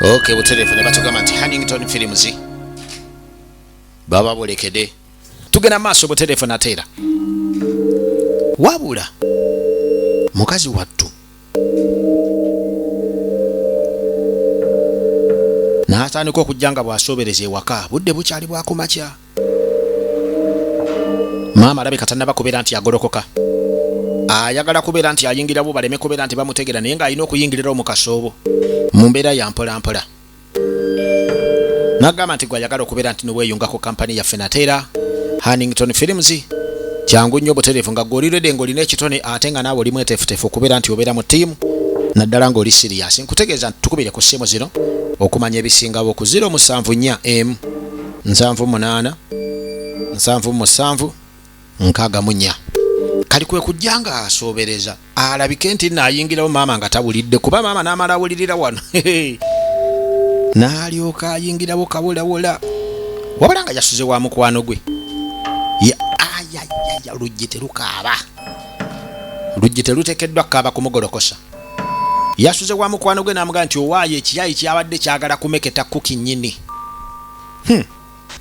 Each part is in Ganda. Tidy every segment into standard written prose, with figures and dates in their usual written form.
Okay, butelefone batugamba nti Huntington Films baba bolekede tugenda maaso butelefone atera wabula mukazi wattu n'atandika okujjanga bw'asobereza ewaka budde bukyali bwakumakya maama alabika tannaba kubeera nti agolokoka ayagala kubeera nti ayingirabo baleme kubeera nti bamutegera naye ng'alina okuyingirira omu kasoobo mu mbeera ya mpolampola n'agamba nti gwe ayagala okubeera nti niweeyungako kampani yaffe nateera Huntington Films kyangu nnyo butereevu nga gw'olirede ng'olina ekitone ate nga naawe oli mweteefuteefu okubeera nti obeera mu ttiimu naddala ng'oli siriyasi nkutegeeza nti tukubire ku ssimu zino okumanya ebisingawo ku 074M 78 77 64 kali kwe kujjanga asobereza alabike nti naayingirawo maama nga tawulidde kuba maama n'amala awulirira wano n'alyoka ayingirawo kabulawola wabula nga yasuze wa mukwano gwe oluggi terukaaba oluggi teruteekeddwa kukaaba kumugolokosa yasuze wa mukwano gwe n'amugaa nti owaayo ekiyayi kyabadde kyagala kumeketa kuki nnyini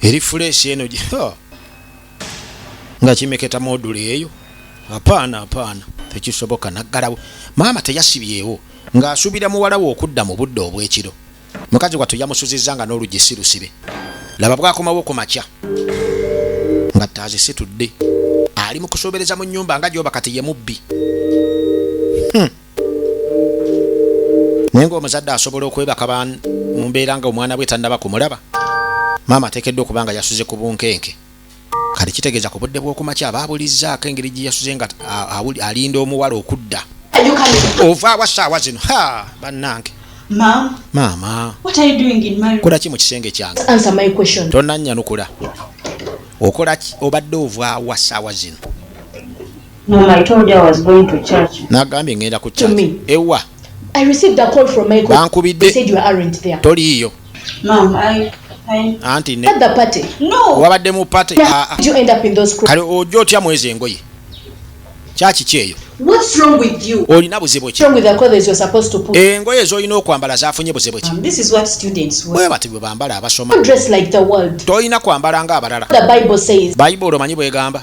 eri fuleesi eno nga kimeketa module eyo apaana tekisoboka naggalawo maama teyasibyewo ng'asuubira muwala we okudda mu budde obw'ekiro mukazi wattu yamusuzizza nga n'oluggi si lusibe laba bwakomawo ku makya nga ttaazi situdde ali mu kusobereza mu nnyumba nga gy'oba kati ye mubbi naye ng'omuzadde asobola okwebaka mu mbeera nga omwana bwe tannaba kumulaba maama ateekeddwa okuba nga yasuze ku bunkenke kale kitegeeza ku budde bw'okumakya abaabulizzaako engeri gye yasuze nga alinda omuwala okudda ovaawa ssaawa zino bannange maama kola ki mu kisenge kyange tonnannyanukula okola ki obadde ovaawa ssaawa zino n'agambye ngenda ku church ewa bankubidde toliiyo anti ne wabadde mu pate kale ojja otya mwezi engoye kyaki kyeyo olina buzibu ki engoye z'olina okwambala zafunye buzibu ki bwe bati bwe bambala abasoma tolina kwambala ng'abalala bayibuli omanyi bwegamba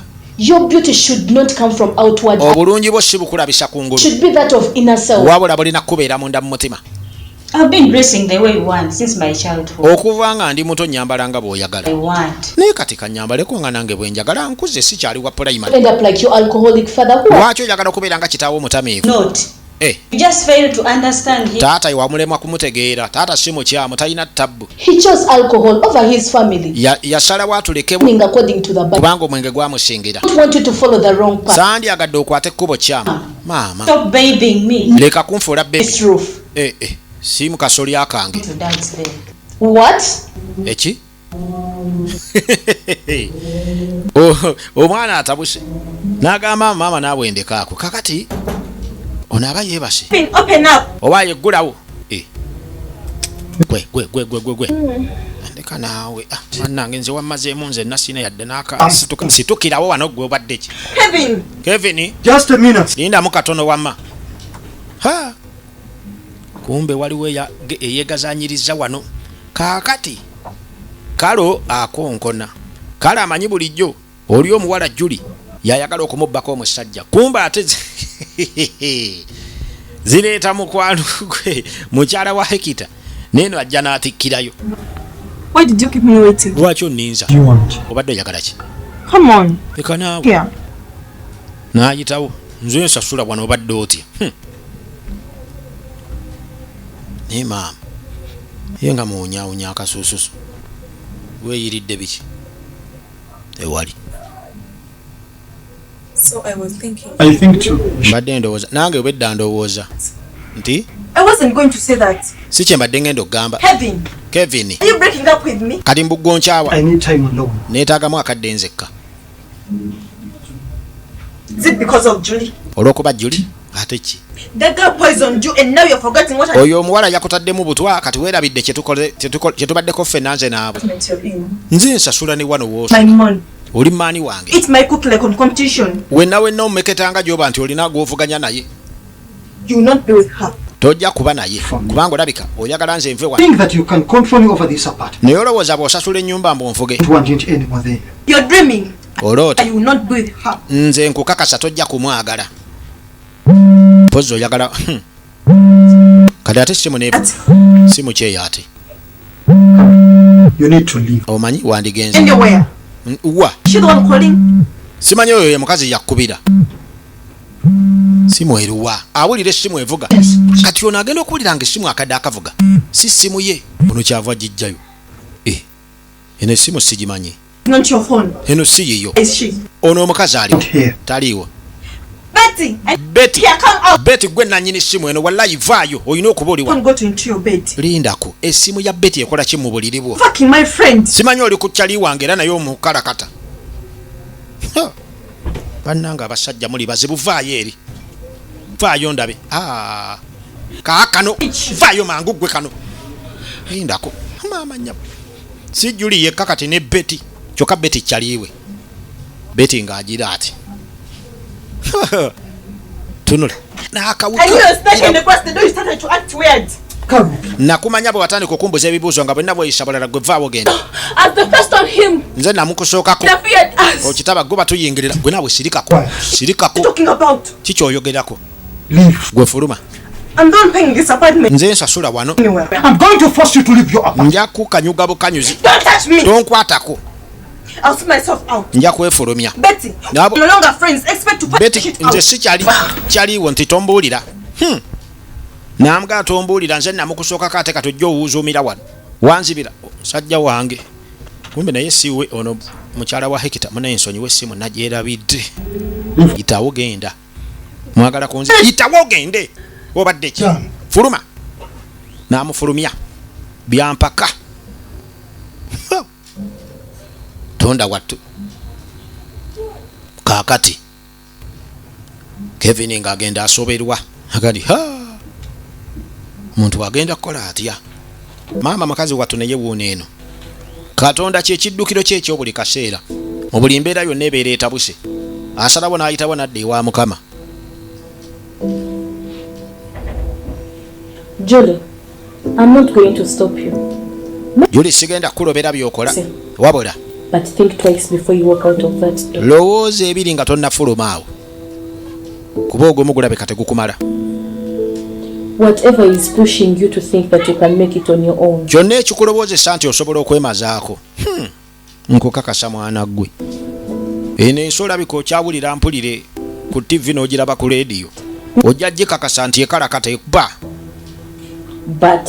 obulungi bwo si bukulabisa ku ngulu wabula bulina kubeera munda mu mutima okuva nga ndi muto nyambala nga bw'oyagala naye kati kanyambaleko nga nange bwe njagala nkuze sikyali wa pulayimale lwaki oyagala okubeera nga kitaawo omutamiivu taata wamulemwa kumutegeera taata si mukyamu talina ttabbu yasalawo atuleke kubanga omwenge gwamusingira sandyagadde okwata ekkubo kyamu maama leka kunfuula bebi si mu kasolya kange eki omwana atabuse n'agamba maama naawe ndekaako kakati ono aba yeebase oba yeggulawo gwe ndeka naawe bannange nze wammazeemu nze nasina yadde situkirawo wano gwe obadde ki Kevin lindamu katono wamma kumbe waliwo eyeegazanyiriza wano kaakati kalo akonkona kale amanyi bulijjo oli omuwala Juli yayagala okumubbako omusajja kumbe ate zireeta mukwano gwe mukyala wa Hekita neeno ajja n'atikkirayo lwaki onninza obadde oyagala ki leka naawe n'ayitawo nze nsasula wano obadde otya naye maama ye nga muwunyawunya akasuususu weeyiridde biki ewali mbadde ndowooza nange obedda ndowooza nti si kye mbadde ngenda okugamba Kevin kati mbuggonkyawa neetaagamu akadde nzekka olw'okuba Juli ate ki oyo omuwala yakutaddemu butwa kati weerabidde kyetubaddeko ffe nanze naabwe nze nsasula ne wano wooso oli maani wange wenna omumeketanga gy'oba nti olina gw'ovuganya naye tojja kuba naye kubanga olabika oyagala nze nve Think that you can control me over this apartment. naye olowooza bw'osasula ennyumba mbunfuge Don't want it anymore there. You're dreaming. oloota You will not be with her. nze nkukakasa tojja kumwagala pozi oyagala kati ate simu neevu simu kyeyo ate You need to leave. omanyi wandigenze Anywhere. wa She the one calling. simanyi oyo ye mukazi yakubira simu eruwa awulira essimu evuga kati ono agenda okuwulira nga essimu akadde akavuga si simu ye ono kyava gijjayo eno essimu sigimanyi Not your phone. eno si yiyo Is she? ono omukazi aliwo Not here. taliiwo Betty. Betty Here, come out. Betty gwe nanyini essimu eno wallahi vaayo olina okuba oliwa Don't go into your bed. lindako essimu ya Betty ekola ki mu buliri bwo Fucking my friend. simanyi oli ku kyali wange era naye omukalakata bannanga abasajja muli bazibu vaayo eri vaayo ndabe kaakano vaayo mangu gwe kano lindako maama nyabo si Juli yekka kati ne Betty kyokka Betty kyaliwe Betty ng'agira ati tunula And you were snatching across the door. You started to act weird. Come. nakumanya bwe watandika okumbuza ebibuuzo nga bwenna bweyisa bulala gwe vaawo genda As the first on him. nze namukusookako Interfered us. okitaba gwe batuyingirira gwe naawe sirikako sirikako Talking about. kikyoyogerako Leave. gwe fuluma I'm done paying this apartment. nze nsasula wano Anywhere. I'm going to force you to leave your apartment. nja kukanyuga bukanyuzi Don't touch me. tonkwatako I'll see myself out. nja kwefulumya Betty. Nabo- No longer friends. Expect to put Betty shit nze out. si kyaliwo nti tombuulira namugaa tombuulira nze namukusookako ate katojja owuuzuumira wano wanzibira sajja wange kumbe naye siwe ono mukyala wa Hekita munaye nsonyiwe essimu nagyerabidde yitawo genda mwagala kunzi yitawo ogende obadde ki fuluma namufulumya byampaka tonda wattu kaakati Kevin ng'agenda asoberwa agandi muntu agenda kukola atya maama makazi wattu naye wuuna eno katonda kyekiddukiro kye ekyobuli kaseera mu buli mbeera yonna ebeera etabuse asalawo n'ayitawo nadda ewa mukama Julie, I'm not going to stop you. Juli sigenda kulobera byokola wabula But think twice before you walk out of that door. lowooza ebiri nga tonnafuluma awo kuba ogwemu gulabeka tegukumala Whatever is pushing you to think that you can make it on your own. kyonna ekikulowoozesa nti osobola okwemazaako nkukakasa mwana ggwe eno ensi olabika okyawulira mpulire ku TV n'ogiraba ku leediyo ojja gikakasa nti ekalakata ekuba But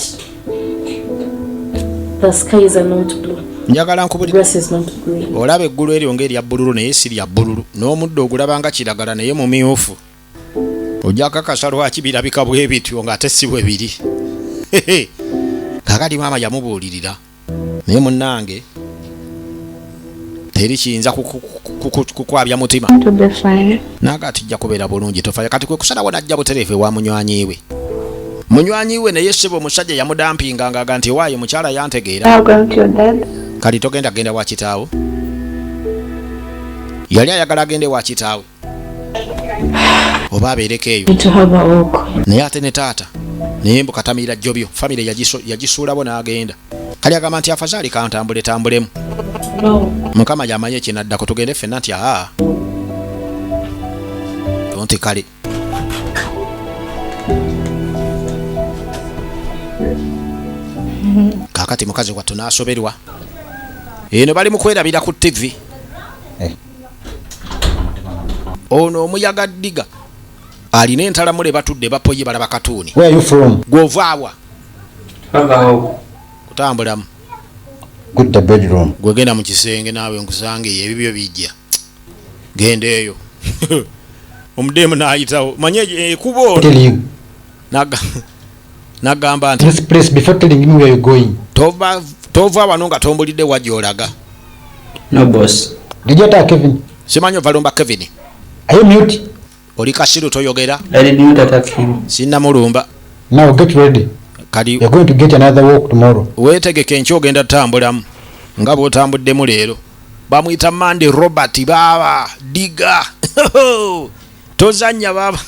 the skies are not blue. njagala The nkubulira grass is not green. olaba eggulu eryo ng'erya bbululu naye si lya bbululu n'omuddo ogulaba nga kiragala naye mumyufu ojja kakasa lwaki birabika bwe bityo ng'ate si bwe biri kakati maama yamubuulirira naye munnange teri kiyinza kukwabya mutima To be fine. naga tijja kubeera bulungi tofayo kati kwe kusalawo najja butereevu ewa munywanyiwe munywanyiwe naye ssebo omusajja yamudampinganga nti waayo mukyala yantegeera Now going to your dad. kati togenda genda wa kitaawo yali ayagala agende wa kitaawe oba abeereko eyo Need to have a walk. naye ate ne taata naye mbu katamiira jjobyo famire yagisuulabo n'agenda kali agamba nti afazaali kantambulemu No. mukama yamanye kinaddako tugende ffenna nti tonti kale kakati mukazi wattu n'asoberwa eno bali mu kwerabira ku TV ono omuyaga ddiga alina entalamule batudde bapoye balaba katuuni Where are you from? gw'ovaawa Hello. kutambulamu Good the bedroom. gwegenda mu kisenge naawe nkusange eyo ebibyo bijja genda eyo omudeemu n'ayitawo manye ekubo Tell you. n'agamba nti This place before telling me where you're going. tova wano nga tombulidde wajja olaga No boss. Did you attack Kevin? simanyi ovalumba Kevin Are you mute? oli kasiru toyogera I did not attack him. sinnamulumba Now get ready. kali You're going to get another walk tomorrow. weetegeke enkya ogenda tutambulamu nga bw'otambuddemu leero bamuyita Mande Robert baaba diga tozanya baba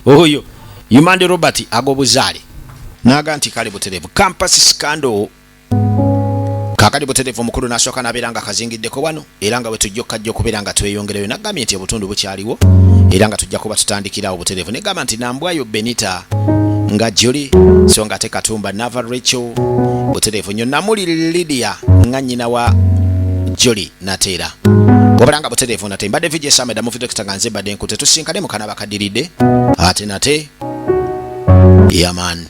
oyo Yumande Robert agobuzaale naga nti kale buterevu campus scandal kakali buterevu omukulu nasooka nabeera nga kazingiddeko wano era nga bwetujja okubeera nga tweyongereyo nagambye nti obutundu bukyaliwo era nga tujja kuba tutandikirawo buterevu negamba nti nambwayo Benita nga Julie so nga te Katumba Nava Rachel buterevu nnyo namuli Lydia nga nnyina wa Julie Natera obalanga buterevu nate mbadde vijje Sameda mu video kitanganze badde nkute tusinkane mukana bakadiridde ate nate yaman